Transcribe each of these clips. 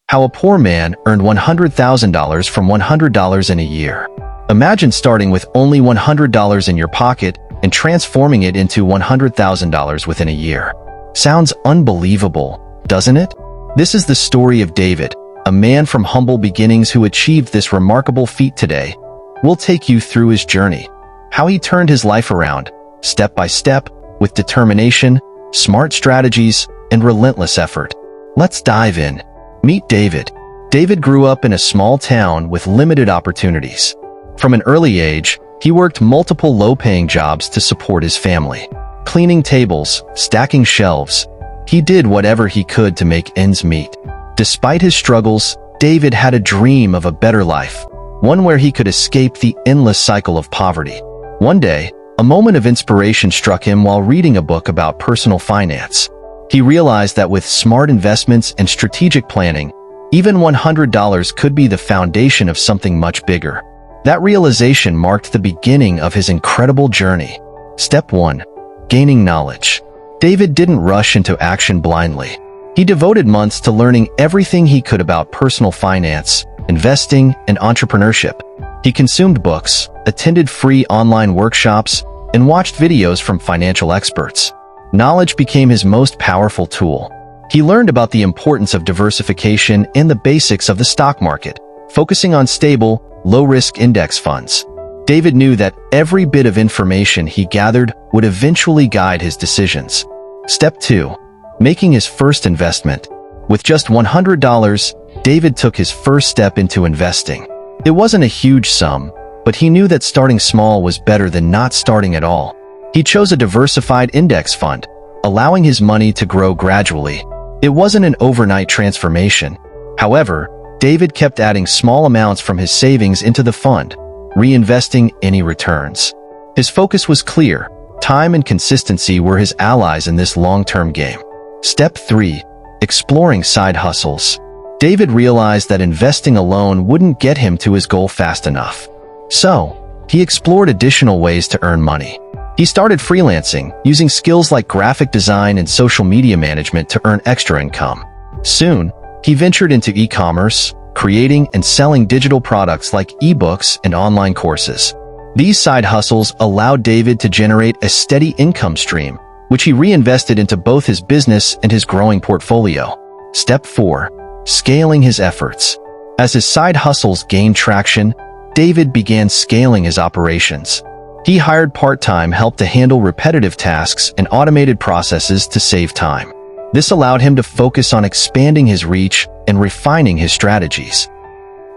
How a poor man earned $100,000 from $100 in a year. Imagine starting with only $100 in your pocket and transforming it into $100,000 within a year. Sounds unbelievable, doesn't it? This is the story of David, a man from humble beginnings who achieved this remarkable feat today. We'll take you through his journey, how he turned his life around, step by step, with determination, smart strategies, and relentless effort. Let's dive in. Meet David. David grew up in a small town with limited opportunities. From an early age, he worked multiple low-paying jobs to support his family. Cleaning tables, stacking shelves. He did whatever he could to make ends meet. Despite his struggles, David had a dream of a better life, one where he could escape the endless cycle of poverty. One day, a moment of inspiration struck him while reading a book about personal finance. He realized that with smart investments and strategic planning, even $100 could be the foundation of something much bigger. That realization marked the beginning of his incredible journey. Step 1. Gaining knowledge. David didn't rush into action blindly. He devoted months to learning everything he could about personal finance, investing, and entrepreneurship. He consumed books, attended free online workshops, and watched videos from financial experts. Knowledge became his most powerful tool. He learned about the importance of diversification and the basics of the stock market, focusing on stable, low-risk index funds. David knew that every bit of information he gathered would eventually guide his decisions. Step 2. Making his first investment. With just $100, David took his first step into investing. It wasn't a huge sum, but he knew that starting small was better than not starting at all. He chose a diversified index fund, allowing his money to grow gradually. It wasn't an overnight transformation. However, David kept adding small amounts from his savings into the fund, reinvesting any returns. His focus was clear. Time and consistency were his allies in this long-term game. Step 3. Exploring side hustles. David realized that investing alone wouldn't get him to his goal fast enough. So, he explored additional ways to earn money. He started freelancing, using skills like graphic design and social media management to earn extra income. Soon, he ventured into e-commerce, creating and selling digital products like ebooks and online courses. These side hustles allowed David to generate a steady income stream, which he reinvested into both his business and his growing portfolio. Step 4. Scaling his efforts. As his side hustles gained traction, David began scaling his operations. He hired part-time help to handle repetitive tasks and automated processes to save time. This allowed him to focus on expanding his reach and refining his strategies.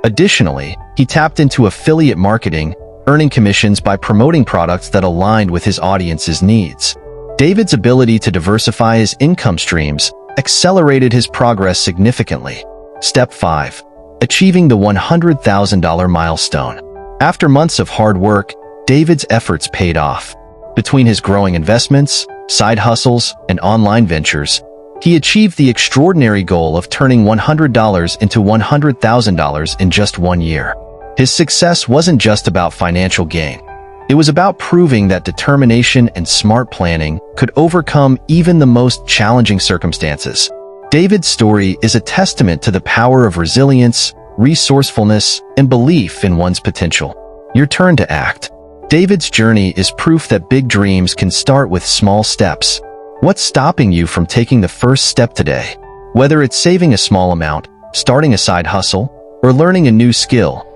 Additionally, he tapped into affiliate marketing, earning commissions by promoting products that aligned with his audience's needs. David's ability to diversify his income streams accelerated his progress significantly. Step 5. Achieving the $100,000 milestone. After months of hard work, David's efforts paid off. Between his growing investments, side hustles, and online ventures, he achieved the extraordinary goal of turning $100 into $100,000 in just 1 year. His success wasn't just about financial gain. It was about proving that determination and smart planning could overcome even the most challenging circumstances. David's story is a testament to the power of resilience, resourcefulness, and belief in one's potential. Your turn to act. David's journey is proof that big dreams can start with small steps. What's stopping you from taking the first step today? Whether it's saving a small amount, starting a side hustle, or learning a new skill,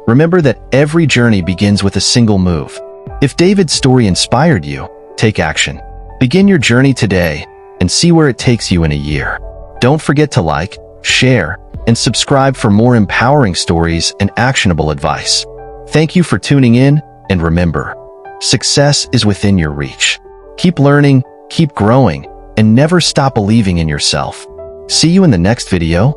remember that every journey begins with a single move. If David's story inspired you, take action. Begin your journey today and see where it takes you in a year. Don't forget to like, share, and subscribe for more empowering stories and actionable advice. Thank you for tuning in, and remember, success is within your reach. Keep learning, keep growing, and never stop believing in yourself. See you in the next video.